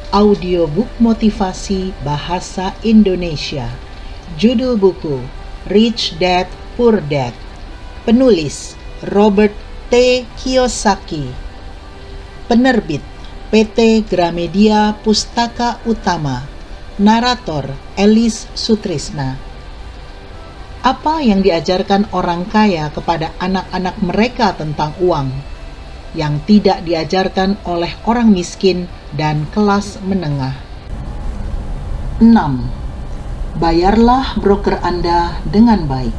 audiobook motivasi bahasa Indonesia. Judul buku Rich Dad Poor Dad. Penulis Robert T. Kiyosaki. Penerbit PT Gramedia Pustaka Utama. Narator Elis Sutrisna. Apa yang diajarkan orang kaya kepada anak-anak mereka tentang uang yang tidak diajarkan oleh orang miskin dan kelas menengah? 6. Bayarlah broker Anda dengan baik.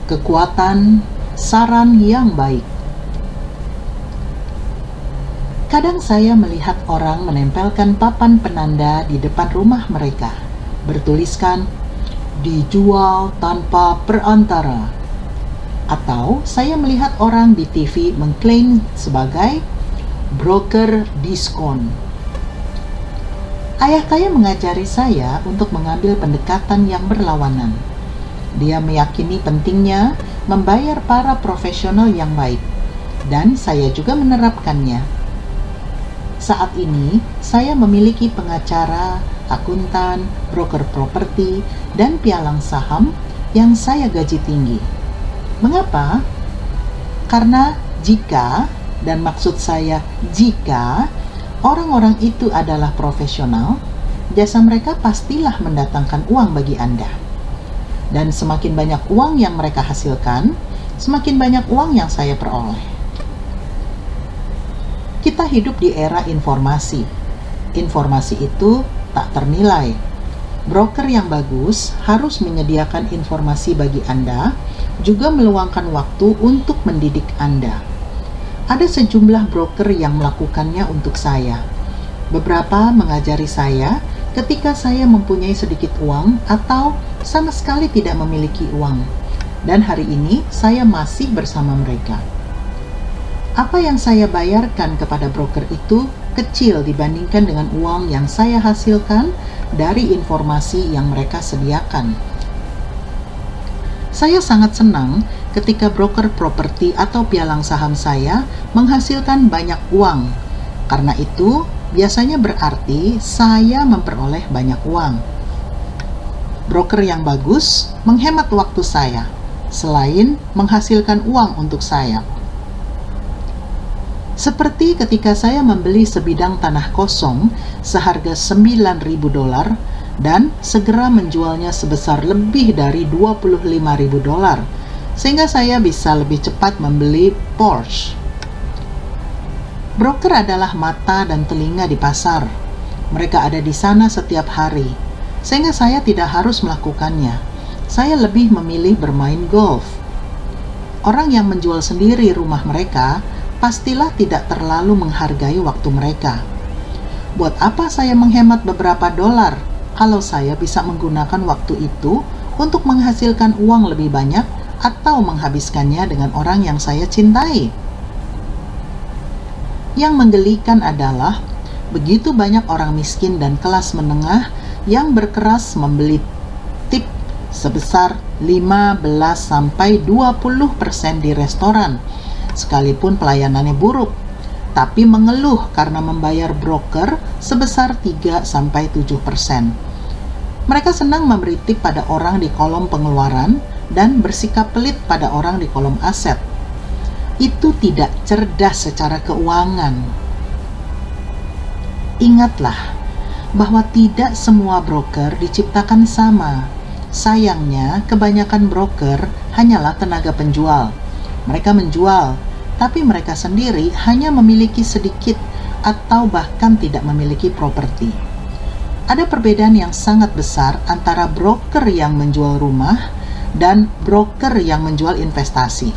Kekuatan saran yang baik. Kadang saya melihat orang menempelkan papan penanda di depan rumah mereka, bertuliskan dijual tanpa perantara. Atau saya melihat orang di TV mengklaim sebagai broker diskon. Ayah kaya mengajari saya untuk mengambil pendekatan yang berlawanan. Dia meyakini pentingnya membayar para profesional yang baik, dan saya juga menerapkannya. Saat ini, saya memiliki pengacara, akuntan, broker properti, dan pialang saham yang saya gaji tinggi. Mengapa? Karena jika, dan maksud saya jika, orang-orang itu adalah profesional, jasa mereka pastilah mendatangkan uang bagi Anda. Dan semakin banyak uang yang mereka hasilkan, semakin banyak uang yang saya peroleh. Kita hidup di era informasi. Informasi itu tak ternilai. Broker yang bagus harus menyediakan informasi bagi Anda, juga meluangkan waktu untuk mendidik Anda. Ada sejumlah broker yang melakukannya untuk saya. Beberapa mengajari saya ketika saya mempunyai sedikit uang atau sama sekali tidak memiliki uang. Dan hari ini saya masih bersama mereka. Apa yang saya bayarkan kepada broker itu kecil dibandingkan dengan uang yang saya hasilkan dari informasi yang mereka sediakan. Saya sangat senang ketika broker properti atau pialang saham saya menghasilkan banyak uang. Karena itu, biasanya berarti saya memperoleh banyak uang. Broker yang bagus menghemat waktu saya, selain menghasilkan uang untuk saya. Seperti ketika saya membeli sebidang tanah kosong seharga $9.000 dan segera menjualnya sebesar lebih dari $25.000, sehingga saya bisa lebih cepat membeli Porsche. Broker adalah mata dan telinga di pasar. Mereka ada di sana setiap hari, sehingga saya tidak harus melakukannya. Saya lebih memilih bermain golf. Orang yang menjual sendiri rumah mereka pastilah tidak terlalu menghargai waktu mereka. Buat apa saya menghemat beberapa dolar kalau saya bisa menggunakan waktu itu untuk menghasilkan uang lebih banyak atau menghabiskannya dengan orang yang saya cintai? Yang menggelikan adalah begitu banyak orang miskin dan kelas menengah yang berkeras membeli tip sebesar 15-20% di restoran, sekalipun pelayanannya buruk, tapi mengeluh karena membayar broker sebesar 3-7%. Mereka senang memberi tip pada orang di kolom pengeluaran dan bersikap pelit pada orang di kolom aset. Itu tidak cerdas secara keuangan. Ingatlah bahwa tidak semua broker diciptakan sama. Sayangnya, kebanyakan broker hanyalah tenaga penjual. Mereka menjual, tapi mereka sendiri hanya memiliki sedikit atau bahkan tidak memiliki properti. Ada perbedaan yang sangat besar antara broker yang menjual rumah dan broker yang menjual investasi.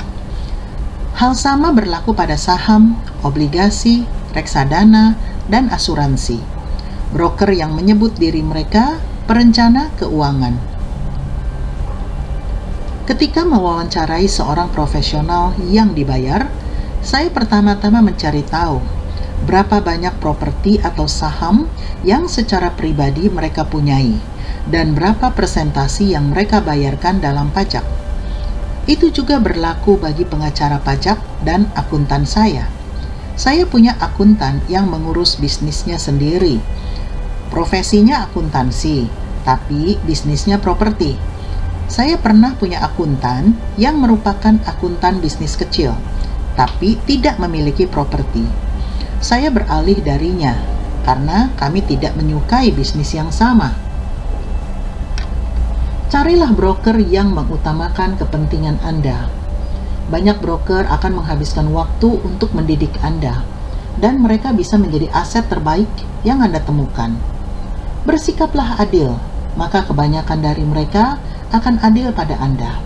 Hal sama berlaku pada saham, obligasi, reksadana, dan asuransi. Broker yang menyebut diri mereka perencana keuangan. Ketika mewawancarai seorang profesional yang dibayar, saya pertama-tama mencari tahu berapa banyak properti atau saham yang secara pribadi mereka punyai dan berapa persentasi yang mereka bayarkan dalam pajak. Itu juga berlaku bagi pengacara pajak dan akuntan saya. Saya punya akuntan yang mengurus bisnisnya sendiri. Profesinya akuntansi, tapi bisnisnya properti. Saya pernah punya akuntan yang merupakan akuntan bisnis kecil, tapi tidak memiliki properti. Saya beralih darinya karena kami tidak menyukai bisnis yang sama. Carilah broker yang mengutamakan kepentingan Anda. Banyak broker akan menghabiskan waktu untuk mendidik Anda, dan mereka bisa menjadi aset terbaik yang Anda temukan. Bersikaplah adil, maka kebanyakan dari mereka akan adil pada Anda.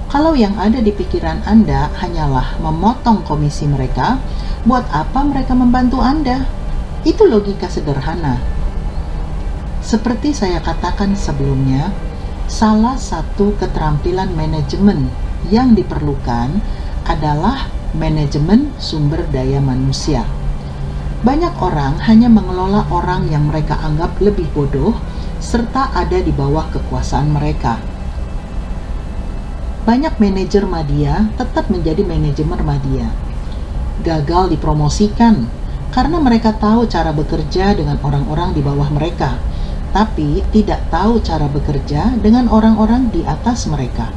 Kalau yang ada di pikiran Anda hanyalah memotong komisi mereka, buat apa mereka membantu Anda? Itu logika sederhana. Seperti saya katakan sebelumnya, salah satu keterampilan manajemen yang diperlukan adalah manajemen sumber daya manusia. Banyak orang hanya mengelola orang yang mereka anggap lebih bodoh serta ada di bawah kekuasaan mereka. Banyak manajer media tetap menjadi manajemen media. Gagal dipromosikan karena mereka tahu cara bekerja dengan orang-orang di bawah mereka, tapi tidak tahu cara bekerja dengan orang-orang di atas mereka.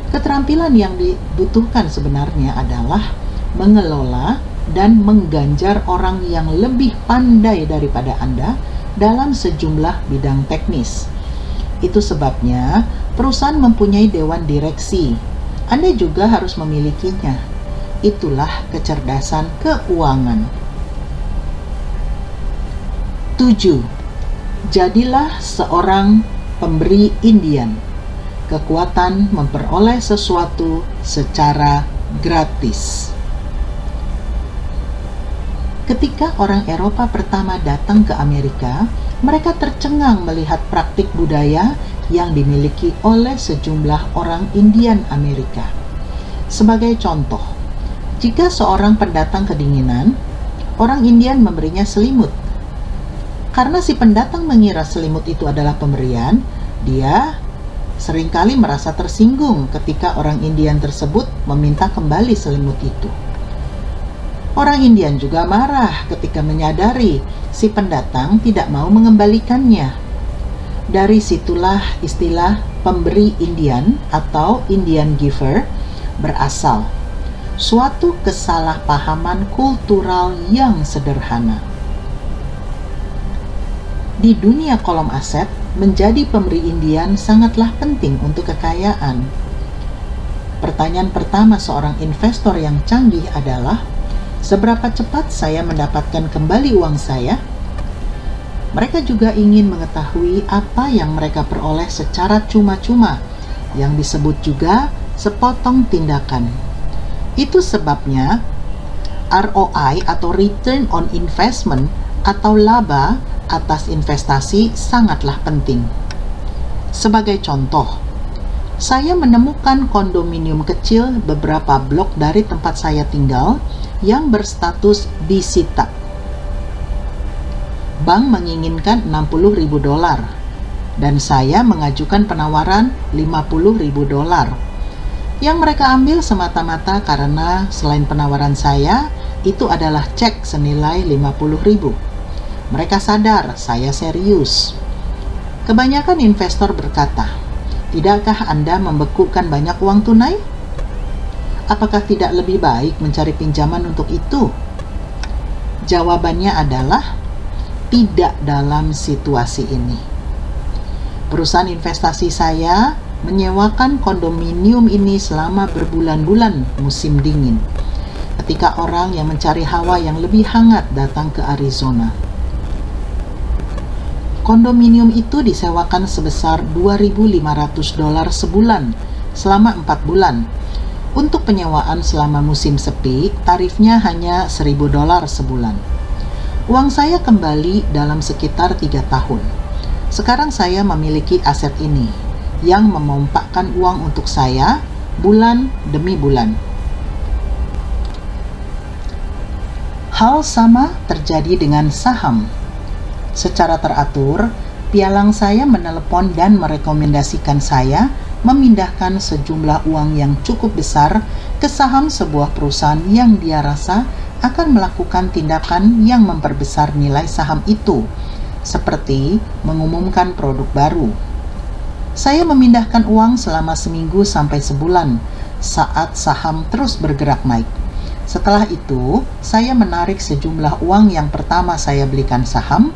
Keterampilan yang dibutuhkan sebenarnya adalah mengelola dan mengganjar orang yang lebih pandai daripada Anda dalam sejumlah bidang teknis. Itu sebabnya perusahaan mempunyai dewan direksi. Anda juga harus memilikinya. Itulah kecerdasan keuangan. 7. Jadilah seorang pemberi Indian. Kekuatan memperoleh sesuatu secara gratis. Ketika orang Eropa pertama datang ke Amerika, mereka tercengang melihat praktik budaya yang dimiliki oleh sejumlah orang Indian Amerika. Sebagai contoh, jika seorang pendatang kedinginan, orang Indian memberinya selimut. Karena si pendatang mengira selimut itu adalah pemberian, dia seringkali merasa tersinggung ketika orang Indian tersebut meminta kembali selimut itu. Orang Indian juga marah ketika menyadari si pendatang tidak mau mengembalikannya. Dari situlah istilah pemberi Indian atau Indian giver berasal. Suatu kesalahpahaman kultural yang sederhana. Di dunia kolom aset, menjadi pemberi Indian sangatlah penting untuk kekayaan. Pertanyaan pertama seorang investor yang canggih adalah, seberapa cepat saya mendapatkan kembali uang saya? Mereka juga ingin mengetahui apa yang mereka peroleh secara cuma-cuma, yang disebut juga sepotong tindakan. Itu sebabnya ROI atau Return on Investment atau laba atas investasi sangatlah penting. Sebagai contoh, saya menemukan kondominium kecil beberapa blok dari tempat saya tinggal yang berstatus disita. Bank menginginkan $60.000 dan saya mengajukan penawaran $50.000 yang mereka ambil semata-mata karena selain penawaran saya itu adalah cek senilai $50.000. Mereka sadar saya serius. Kebanyakan investor berkata, "Tidakkah Anda membekukan banyak uang tunai? Apakah tidak lebih baik mencari pinjaman untuk itu?" Jawabannya adalah tidak dalam situasi ini. Perusahaan investasi saya menyewakan kondominium ini selama berbulan-bulan musim dingin, ketika orang yang mencari hawa yang lebih hangat datang ke Arizona. Kondominium itu disewakan sebesar $2.500 sebulan selama 4 bulan. Untuk penyewaan selama musim sepi, tarifnya hanya $1.000 sebulan. Uang saya kembali dalam sekitar 3 tahun. Sekarang saya memiliki aset ini yang memompakkan uang untuk saya bulan demi bulan. Hal sama terjadi dengan saham. Secara teratur, pialang saya menelepon dan merekomendasikan saya memindahkan sejumlah uang yang cukup besar ke saham sebuah perusahaan yang dia rasa akan melakukan tindakan yang memperbesar nilai saham itu, seperti mengumumkan produk baru. Saya memindahkan uang selama seminggu sampai sebulan saat saham terus bergerak naik. Setelah itu, saya menarik sejumlah uang yang pertama saya belikan saham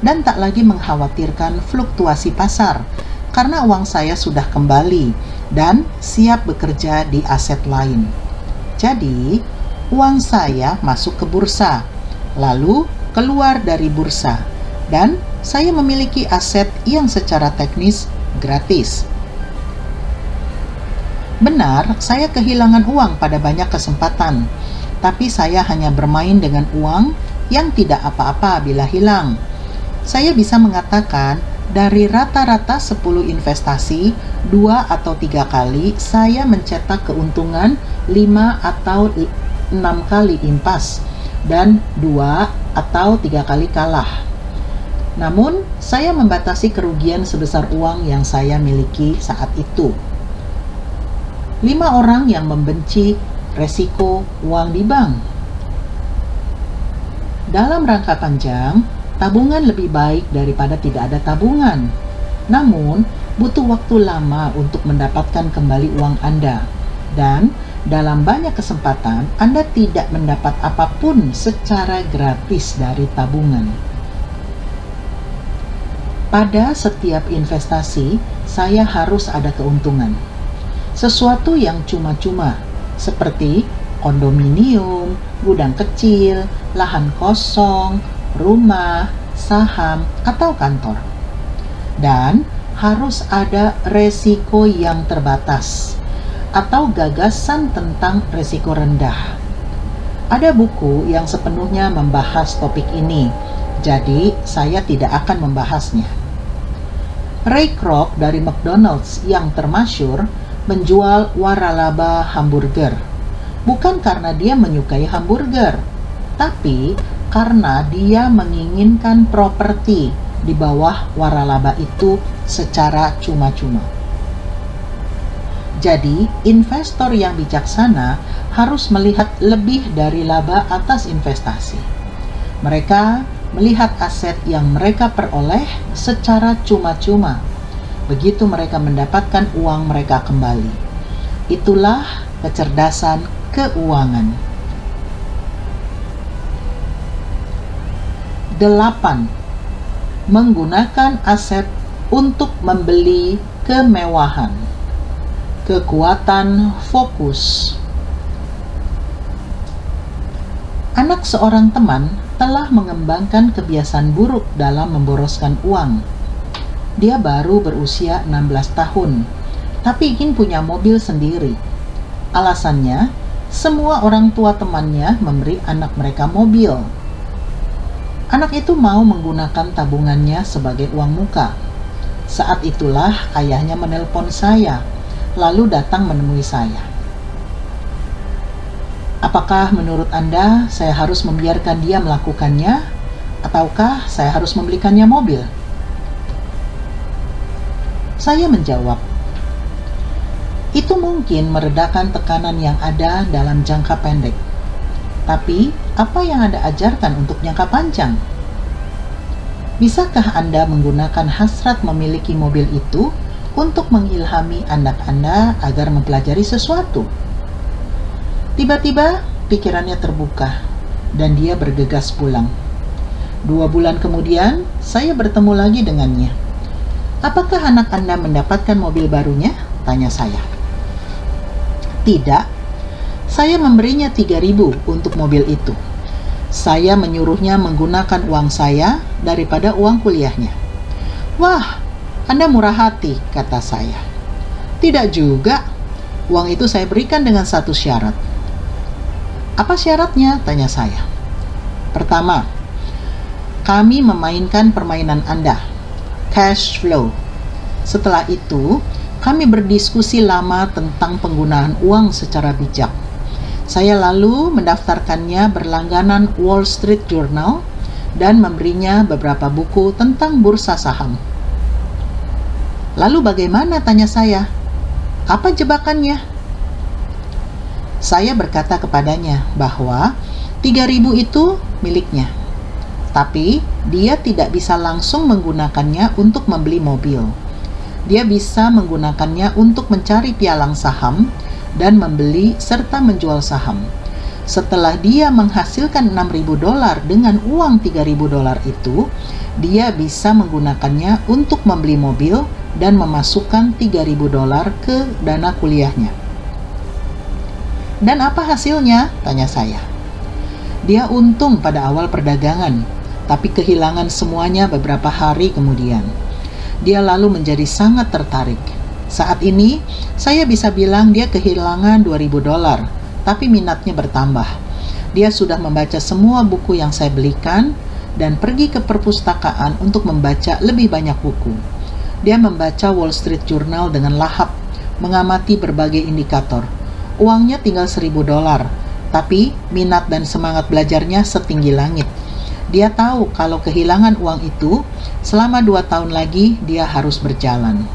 dan tak lagi mengkhawatirkan fluktuasi pasar karena uang saya sudah kembali dan siap bekerja di aset lain. Jadi, uang saya masuk ke bursa, lalu keluar dari bursa, dan saya memiliki aset yang secara teknis gratis. Benar, saya kehilangan uang pada banyak kesempatan, tapi saya hanya bermain dengan uang yang tidak apa-apa bila hilang. Saya bisa mengatakan dari rata-rata 10 investasi, 2 atau 3 kali saya mencetak keuntungan 5 atau 6 kali impas dan 2 atau 3 kali kalah. Namun, saya membatasi kerugian sebesar uang yang saya miliki saat itu. 5 orang yang membenci resiko uang di bank. Dalam rangka panjang, tabungan lebih baik daripada tidak ada tabungan. Namun, butuh waktu lama untuk mendapatkan kembali uang Anda. Dan dalam banyak kesempatan, Anda tidak mendapat apapun secara gratis dari tabungan. Pada setiap investasi, saya harus ada keuntungan. Sesuatu yang cuma-cuma, seperti kondominium, gudang kecil, lahan kosong, rumah, saham, atau kantor. Dan harus ada resiko yang terbatas atau gagasan tentang resiko rendah. Ada buku yang sepenuhnya membahas topik ini, jadi saya tidak akan membahasnya. Ray Kroc dari McDonald's yang termasyur menjual waralaba hamburger, bukan karena dia menyukai hamburger, tapi karena dia menginginkan properti di bawah waralaba itu secara cuma-cuma. Jadi, investor yang bijaksana harus melihat lebih dari laba atas investasi. Mereka melihat aset yang mereka peroleh secara cuma-cuma. Begitu mereka mendapatkan uang mereka kembali. Itulah kecerdasan keuangan. 8. Menggunakan aset untuk membeli kemewahan. Kekuatan fokus. Anak seorang teman telah mengembangkan kebiasaan buruk dalam memboroskan uang. Dia baru berusia 16 tahun, tapi ingin punya mobil sendiri. Alasannya, semua orang tua temannya memberi anak mereka mobil. Anak itu mau menggunakan tabungannya sebagai uang muka. Saat itulah ayahnya menelpon saya, lalu datang menemui saya. Apakah menurut Anda saya harus membiarkan dia melakukannya, ataukah saya harus membelikannya mobil? Saya menjawab, itu mungkin meredakan tekanan yang ada dalam jangka pendek. Tapi, apa yang Anda ajarkan untuk jangka panjang? Bisakah Anda menggunakan hasrat memiliki mobil itu untuk mengilhami anak Anda agar mempelajari sesuatu? Tiba-tiba, pikirannya terbuka, dan dia bergegas pulang. 2 bulan kemudian, saya bertemu lagi dengannya. Apakah anak Anda mendapatkan mobil barunya? Tanya saya. Tidak. Saya memberinya 3.000 untuk mobil itu. Saya menyuruhnya menggunakan uang saya daripada uang kuliahnya. Wah, Anda murah hati, kata saya. Tidak juga. Uang itu saya berikan dengan satu syarat. Apa syaratnya? Tanya saya. Pertama, kami memainkan permainan Anda, cash flow. Setelah itu, kami berdiskusi lama tentang penggunaan uang secara bijak. Saya lalu mendaftarkannya berlangganan Wall Street Journal dan memberinya beberapa buku tentang bursa saham. Lalu bagaimana? Tanya saya. Apa jebakannya? Saya berkata kepadanya bahwa 3.000 itu miliknya. Tapi dia tidak bisa langsung menggunakannya untuk membeli mobil. Dia bisa menggunakannya untuk mencari pialang saham dan membeli serta menjual saham. Setelah dia menghasilkan $6.000 dengan uang $3.000 itu, dia bisa menggunakannya untuk membeli mobil dan memasukkan $3.000 ke dana kuliahnya. Dan apa hasilnya? Tanya saya. Dia untung pada awal perdagangan, tapi kehilangan semuanya beberapa hari kemudian. Dia lalu menjadi sangat tertarik. Saat ini, saya bisa bilang dia kehilangan $2.000, tapi minatnya bertambah. Dia sudah membaca semua buku yang saya belikan dan pergi ke perpustakaan untuk membaca lebih banyak buku. Dia membaca Wall Street Journal dengan lahap, mengamati berbagai indikator. Uangnya tinggal $1.000, tapi minat dan semangat belajarnya setinggi langit. Dia tahu kalau kehilangan uang itu, selama 2 tahun lagi dia harus berjalan.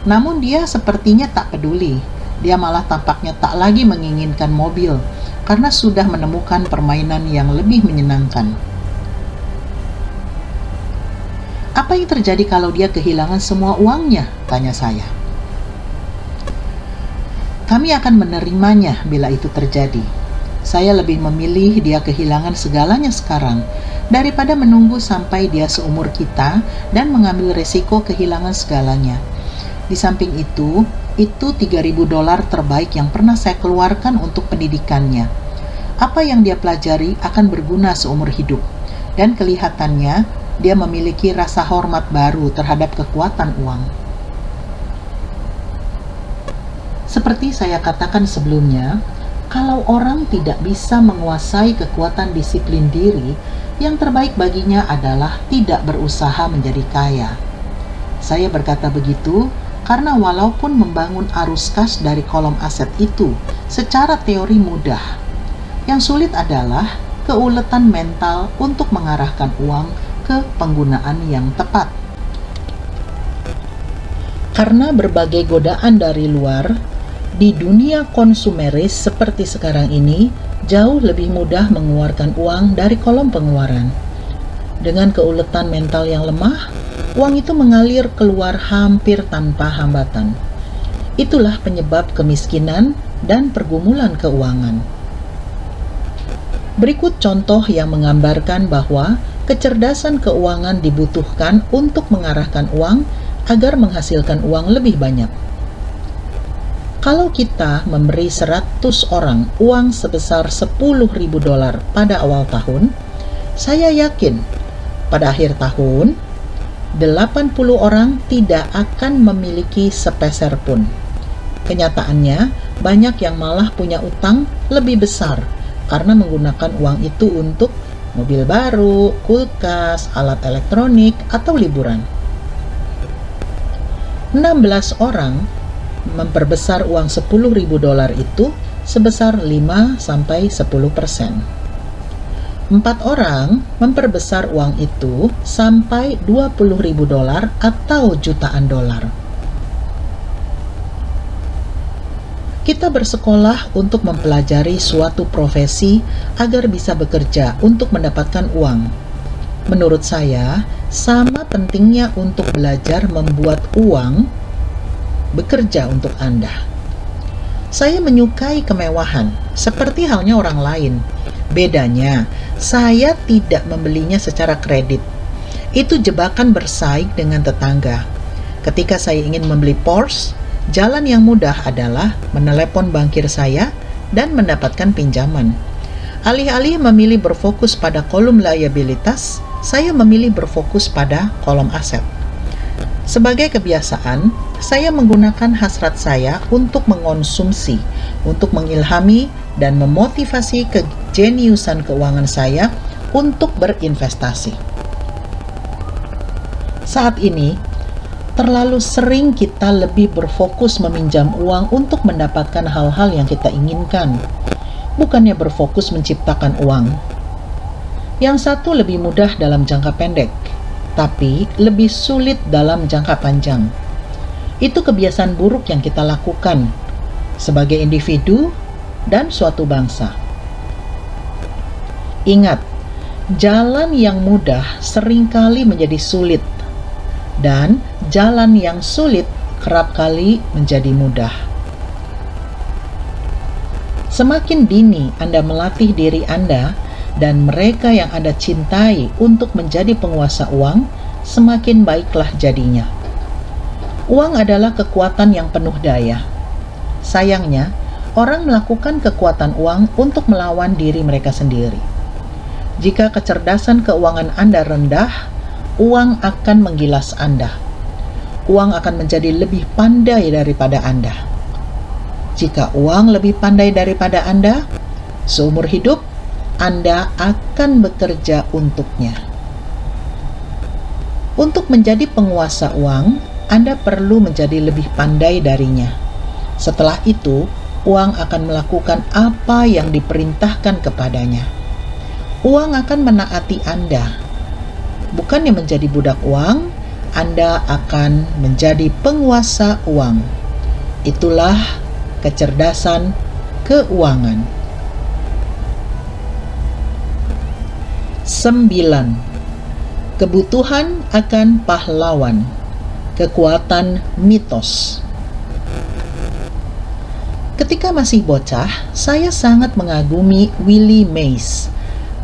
Namun dia sepertinya tak peduli. Dia malah tampaknya tak lagi menginginkan mobil, karena sudah menemukan permainan yang lebih menyenangkan. Apa yang terjadi kalau dia kehilangan semua uangnya? Tanya saya. Kami akan menerimanya bila itu terjadi. Saya lebih memilih dia kehilangan segalanya sekarang daripada menunggu sampai dia seumur kita dan mengambil resiko kehilangan segalanya. Di samping itu $3.000 terbaik yang pernah saya keluarkan untuk pendidikannya. Apa yang dia pelajari akan berguna seumur hidup, dan kelihatannya dia memiliki rasa hormat baru terhadap kekuatan uang. Seperti saya katakan sebelumnya, kalau orang tidak bisa menguasai kekuatan disiplin diri, yang terbaik baginya adalah tidak berusaha menjadi kaya. Saya berkata begitu karena walaupun membangun arus kas dari kolom aset itu secara teori mudah, yang sulit adalah keuletan mental untuk mengarahkan uang ke penggunaan yang tepat. Karena berbagai godaan dari luar, di dunia konsumeris seperti sekarang ini, jauh lebih mudah mengeluarkan uang dari kolom pengeluaran. Dengan keuletan mental yang lemah, uang itu mengalir keluar hampir tanpa hambatan. Itulah penyebab kemiskinan dan pergumulan keuangan. Berikut contoh yang menggambarkan bahwa kecerdasan keuangan dibutuhkan untuk mengarahkan uang agar menghasilkan uang lebih banyak. Kalau kita memberi 100 orang uang sebesar $10.000 pada awal tahun, saya yakin pada akhir tahun 80 orang tidak akan memiliki sepeser pun. Kenyataannya, banyak yang malah punya utang lebih besar karena menggunakan uang itu untuk mobil baru, kulkas, alat elektronik, atau liburan. 16 orang memperbesar uang $10.000 itu sebesar 5-10%. 4 orang memperbesar uang itu sampai $20.000 atau jutaan dolar. Kita bersekolah untuk mempelajari suatu profesi agar bisa bekerja untuk mendapatkan uang. Menurut saya, sama pentingnya untuk belajar membuat uang bekerja untuk Anda. Saya menyukai kemewahan, seperti halnya orang lain. Bedanya, saya tidak membelinya secara kredit. Itu jebakan bersaing dengan tetangga. Ketika saya ingin membeli Porsche, jalan yang mudah adalah menelepon bankir saya dan mendapatkan pinjaman. Alih-alih memilih berfokus pada kolom liabilitas, saya memilih berfokus pada kolom aset. Sebagai kebiasaan, saya menggunakan hasrat saya untuk mengonsumsi, untuk mengilhami dan memotivasi kejeniusan keuangan saya untuk berinvestasi. Saat ini, terlalu sering kita lebih berfokus meminjam uang untuk mendapatkan hal-hal yang kita inginkan, bukannya berfokus menciptakan uang. Yang satu lebih mudah dalam jangka pendek, tapi lebih sulit dalam jangka panjang. Itu kebiasaan buruk yang kita lakukan sebagai individu dan suatu bangsa. Ingat, jalan yang mudah seringkali menjadi sulit, dan jalan yang sulit kerap kali menjadi mudah. Semakin dini Anda melatih diri Anda dan mereka yang Anda cintai untuk menjadi penguasa uang, semakin baiklah jadinya. Uang adalah kekuatan yang penuh daya. Sayangnya, orang melakukan kekuatan uang untuk melawan diri mereka sendiri. Jika kecerdasan keuangan Anda rendah, uang akan menggilas Anda. Uang akan menjadi lebih pandai daripada Anda. Jika uang lebih pandai daripada Anda, seumur hidup Anda akan bekerja untuknya. Untuk menjadi penguasa uang, Anda perlu menjadi lebih pandai darinya. Setelah itu, uang akan melakukan apa yang diperintahkan kepadanya. Uang akan menaati Anda. Bukannya menjadi budak uang, Anda akan menjadi penguasa uang. Itulah kecerdasan keuangan. 9. Kebutuhan akan pahlawan. Kekuatan mitos. Ketika masih bocah, saya sangat mengagumi Willie Mays,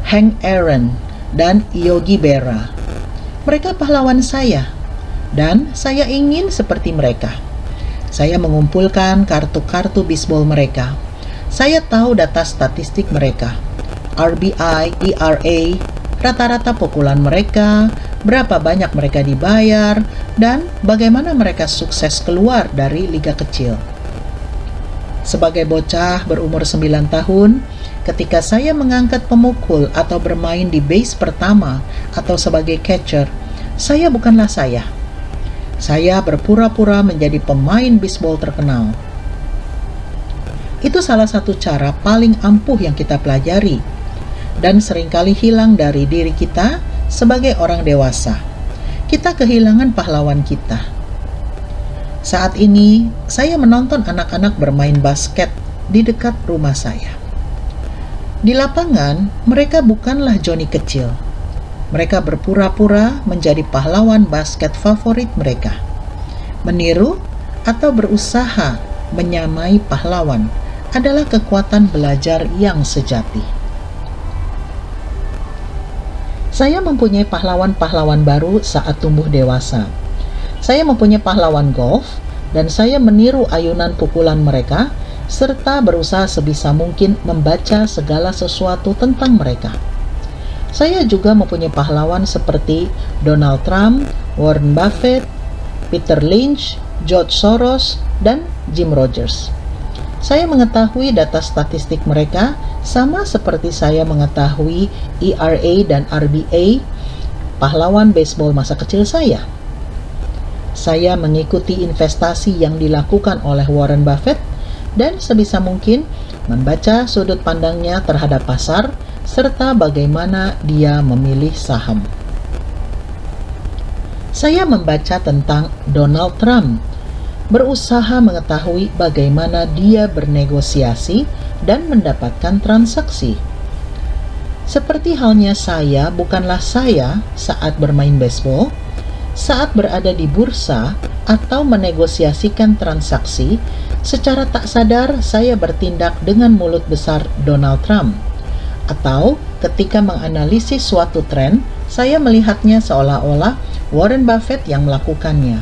Hank Aaron, dan Yogi Berra. Mereka pahlawan saya, dan saya ingin seperti mereka. Saya mengumpulkan kartu-kartu bisbol mereka. Saya tahu data statistik mereka, RBI, ERA, rata-rata pukulan mereka, berapa banyak mereka dibayar, dan bagaimana mereka sukses keluar dari liga kecil. Sebagai bocah berumur 9 tahun, ketika saya mengangkat pemukul atau bermain di base pertama atau sebagai catcher, saya bukanlah saya. Saya berpura-pura menjadi pemain bisbol terkenal. Itu salah satu cara paling ampuh yang kita pelajari dan seringkali hilang dari diri kita sebagai orang dewasa. Kita kehilangan pahlawan kita. Saat ini, saya menonton anak-anak bermain basket di dekat rumah saya. Di lapangan, mereka bukanlah Johnny kecil. Mereka berpura-pura menjadi pahlawan basket favorit mereka. Meniru atau berusaha menyamai pahlawan adalah kekuatan belajar yang sejati. Saya mempunyai pahlawan-pahlawan baru saat tumbuh dewasa. Saya mempunyai pahlawan golf, dan saya meniru ayunan pukulan mereka, serta berusaha sebisa mungkin membaca segala sesuatu tentang mereka. Saya juga mempunyai pahlawan seperti Donald Trump, Warren Buffett, Peter Lynch, George Soros, dan Jim Rogers. Saya mengetahui data statistik mereka sama seperti saya mengetahui ERA dan RBA, pahlawan baseball masa kecil saya. Saya mengikuti investasi yang dilakukan oleh Warren Buffett dan sebisa mungkin membaca sudut pandangnya terhadap pasar serta bagaimana dia memilih saham. Saya membaca tentang Donald Trump, berusaha mengetahui bagaimana dia bernegosiasi dan mendapatkan transaksi. Seperti halnya saya bukanlah saya saat bermain baseball, saat berada di bursa atau menegosiasikan transaksi, secara tak sadar saya bertindak dengan mulut besar Donald Trump. Atau ketika menganalisis suatu tren, saya melihatnya seolah-olah Warren Buffett yang melakukannya.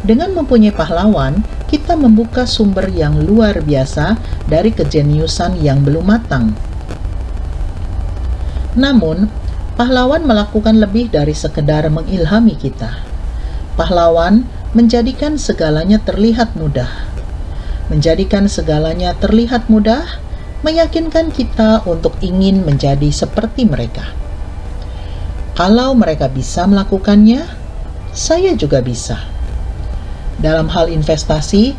Dengan mempunyai pahlawan, kita membuka sumber yang luar biasa dari kejeniusan yang belum matang. Namun, pahlawan melakukan lebih dari sekedar mengilhami kita. Pahlawan menjadikan segalanya terlihat mudah. Menjadikan segalanya terlihat mudah, meyakinkan kita untuk ingin menjadi seperti mereka. Kalau mereka bisa melakukannya, saya juga bisa. Dalam hal investasi,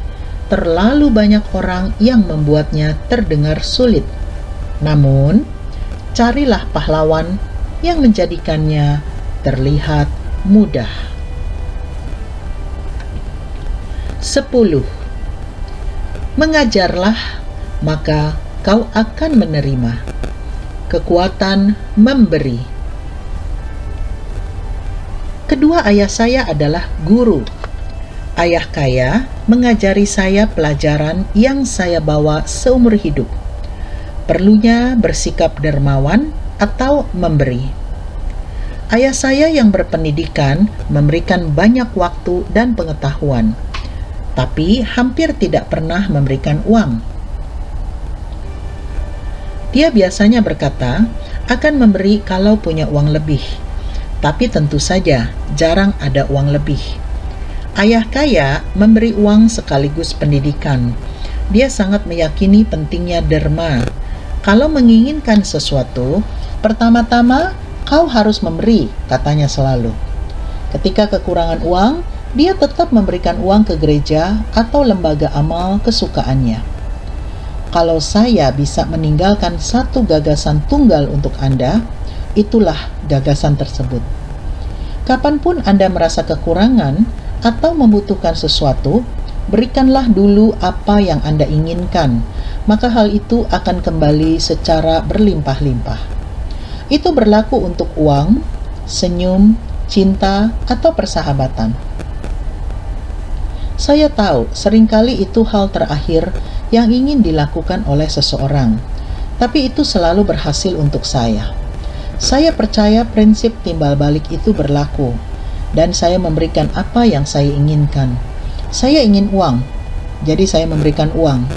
terlalu banyak orang yang membuatnya terdengar sulit. Namun, carilah pahlawan yang menjadikannya terlihat mudah. 10. Mengajarlah, maka kau akan menerima. kekuatan memberi. Kedua ayah saya adalah guru. Ayah kaya mengajari saya pelajaran yang saya bawa seumur hidup. Perlunya bersikap dermawan atau memberi. Ayah saya yang berpendidikan memberikan banyak waktu dan pengetahuan, tapi hampir tidak pernah memberikan uang. Dia biasanya berkata akan memberi kalau punya uang lebih, tapi tentu saja jarang ada uang lebih. Ayah kaya memberi uang sekaligus pendidikan. Dia sangat meyakini pentingnya derma. Kalau menginginkan sesuatu, pertama-tama kau harus memberi, katanya selalu. Ketika kekurangan uang, dia tetap memberikan uang ke gereja atau lembaga amal kesukaannya. Kalau saya bisa meninggalkan satu gagasan tunggal untuk Anda, itulah gagasan tersebut. Kapanpun Anda merasa kekurangan atau membutuhkan sesuatu, berikanlah dulu apa yang Anda inginkan, maka hal itu akan kembali secara berlimpah-limpah. Itu berlaku untuk uang, senyum, cinta, atau persahabatan. Saya tahu seringkali itu hal terakhir yang ingin dilakukan oleh seseorang, tapi itu selalu berhasil untuk saya. Saya percaya prinsip timbal balik itu berlaku, dan saya memberikan apa yang saya inginkan. Saya ingin uang, jadi saya memberikan uang,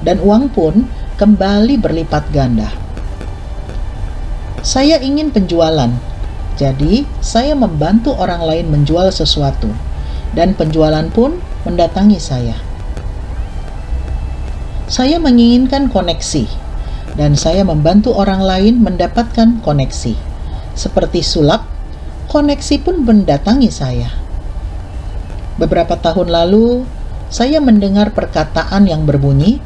dan uang pun kembali berlipat ganda. Saya ingin penjualan, jadi saya membantu orang lain menjual sesuatu, dan penjualan pun mendatangi saya. Saya menginginkan koneksi, dan saya membantu orang lain mendapatkan koneksi. Seperti sulap, koneksi pun mendatangi saya. Beberapa tahun lalu, saya mendengar perkataan yang berbunyi,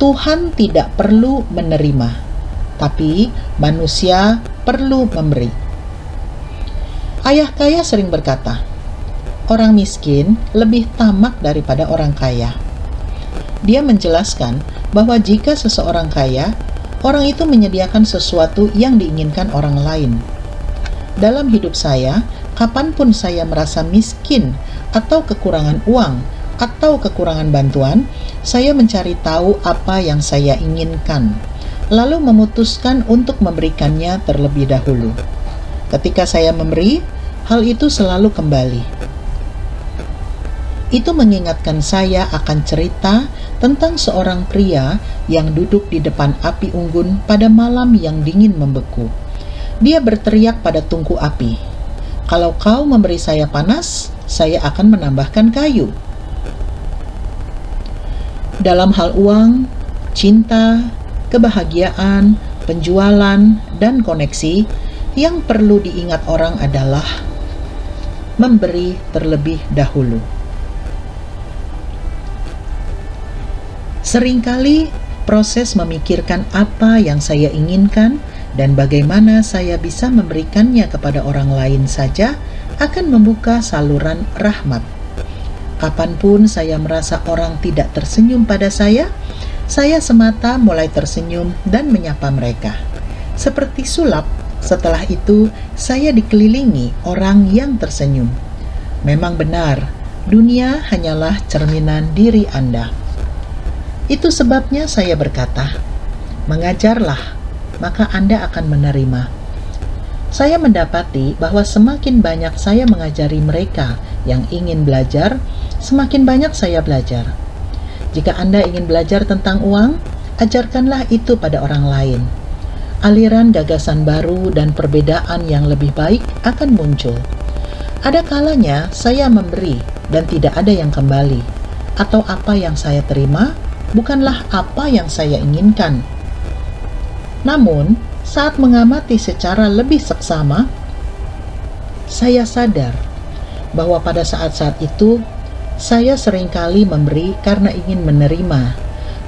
Tuhan tidak perlu menerima, tapi manusia perlu memberi. Ayah kaya sering berkata, orang miskin lebih tamak daripada orang kaya. Dia menjelaskan bahwa jika seseorang kaya, orang itu menyediakan sesuatu yang diinginkan orang lain. Dalam hidup saya, kapanpun saya merasa miskin atau kekurangan uang atau kekurangan bantuan, saya mencari tahu apa yang saya inginkan, lalu memutuskan untuk memberikannya terlebih dahulu. Ketika saya memberi, hal itu selalu kembali. Itu mengingatkan saya akan cerita tentang seorang pria yang duduk di depan api unggun pada malam yang dingin membeku. Dia berteriak pada tungku api, "Kalau kau memberi saya panas, saya akan menambahkan kayu." Dalam hal uang, cinta, kebahagiaan, penjualan, dan koneksi, yang perlu diingat orang adalah memberi terlebih dahulu. Seringkali proses memikirkan apa yang saya inginkan dan bagaimana saya bisa memberikannya kepada orang lain saja akan membuka saluran rahmat. Kapanpun saya merasa orang tidak tersenyum pada saya semata mulai tersenyum dan menyapa mereka. Seperti sulap, setelah itu saya dikelilingi orang yang tersenyum. Memang benar, dunia hanyalah cerminan diri Anda. Itu sebabnya saya berkata, mengajarlah, maka Anda akan menerima. Saya mendapati bahwa semakin banyak saya mengajari mereka yang ingin belajar, semakin banyak saya belajar. Jika Anda ingin belajar tentang uang, ajarkanlah itu pada orang lain. Aliran gagasan baru dan perbedaan yang lebih baik akan muncul. Ada kalanya saya memberi dan tidak ada yang kembali, atau apa yang saya terima bukanlah apa yang saya inginkan. Namun, saat mengamati secara lebih seksama, saya sadar bahwa pada saat-saat itu, saya seringkali memberi karena ingin menerima,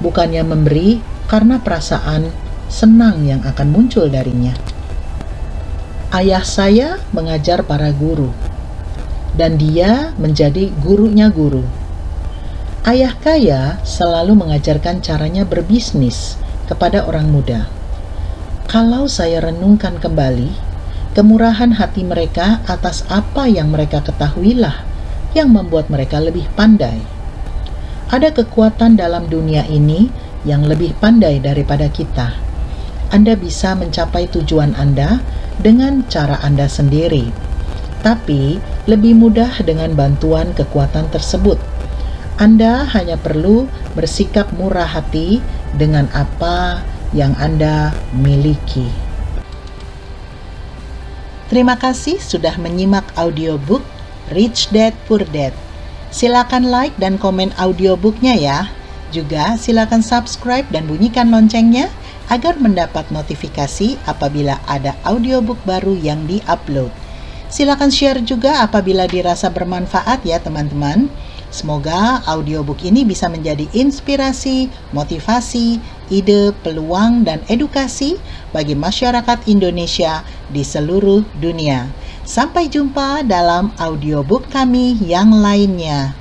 bukannya memberi karena perasaan senang yang akan muncul darinya. Ayah saya mengajar para guru, dan dia menjadi gurunya guru. Ayah kaya selalu mengajarkan caranya berbisnis kepada orang muda. Kalau saya renungkan kembali, kemurahan hati mereka atas apa yang mereka ketahuilah yang membuat mereka lebih pandai. Ada kekuatan dalam dunia ini yang lebih pandai daripada kita. Anda bisa mencapai tujuan Anda dengan cara Anda sendiri, tapi lebih mudah dengan bantuan kekuatan tersebut. Anda hanya perlu bersikap murah hati dengan apa yang Anda miliki. Terima kasih sudah menyimak audiobook Rich Dad Poor Dad. Silakan like dan komen audiobooknya ya. Juga silakan subscribe dan bunyikan loncengnya agar mendapat notifikasi apabila ada audiobook baru yang di-upload. Silakan share juga apabila dirasa bermanfaat ya teman-teman. Semoga audiobook ini bisa menjadi inspirasi, motivasi, ide, peluang, dan edukasi bagi masyarakat Indonesia di seluruh dunia. Sampai jumpa dalam audiobook kami yang lainnya.